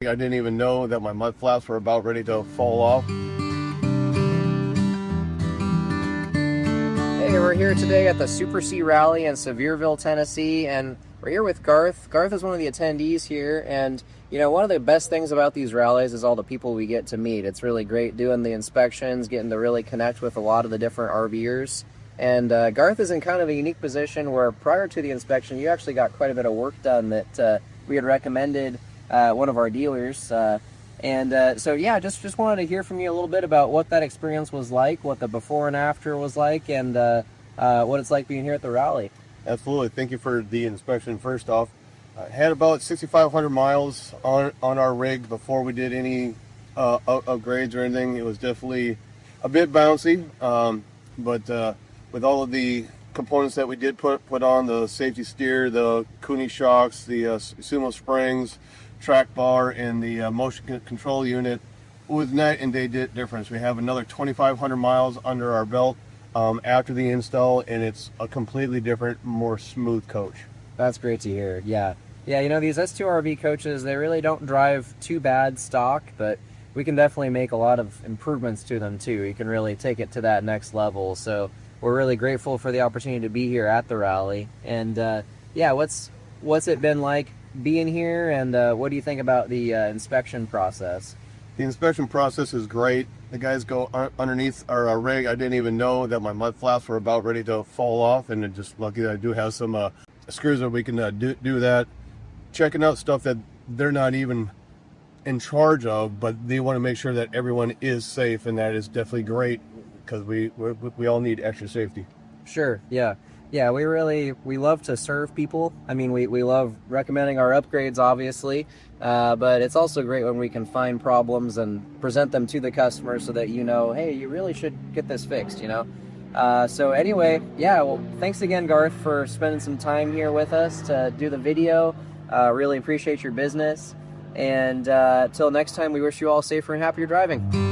I didn't even know that my mud flaps were about ready to fall off. Hey, we're here today at the Super C Rally in Sevierville, Tennessee, and we're here with Garth. Garth is one of the attendees here, and you know, one of the best things about these rallies is all the people we get to meet. It's really great doing the inspections, getting to really connect with a lot of the different RVers. And Garth is in kind of a unique position where prior to the inspection, you actually got quite a bit of work done that we had recommended one of our dealers. So yeah, just wanted to hear from you a little bit about what that experience was like, what the before and after was like, and what it's like being here at the rally. Absolutely. Thank you for the inspection first off. Had about 6,500 miles on our rig before we did any upgrades or anything. It was definitely a bit bouncy, but with all of the components that we did put on, the safety steer, the Koni Shocks, the SumoSprings, track bar, and the motion control unit, was night and day difference. We have another 2,500 miles under our belt after the install, and it's a completely different, more smooth coach. That's great to hear. Yeah, you know, these S2RV coaches, they really don't drive too bad stock, but we can definitely make a lot of improvements to them too. You can really take it to that next level. So we're really grateful for the opportunity to be here at the rally. And yeah, what's it been like being here, and what do you think about the inspection process? The inspection process is great. The guys go underneath our rig. I didn't even know that my mud flaps were about ready to fall off, and just lucky that I do have some screws that we can do that. Checking out stuff that they're not even in charge of, but they want to make sure that everyone is safe, and that is definitely great because we all need extra safety. Sure, yeah. Yeah, we love to serve people. I mean, we love recommending our upgrades, obviously, but it's also great when we can find problems and present them to the customer so that you know, hey, you really should get this fixed, you know? So anyway, yeah, well, thanks again, Garth, for spending some time here with us to do the video. Really appreciate your business. And till next time, we wish you all safer and happier driving.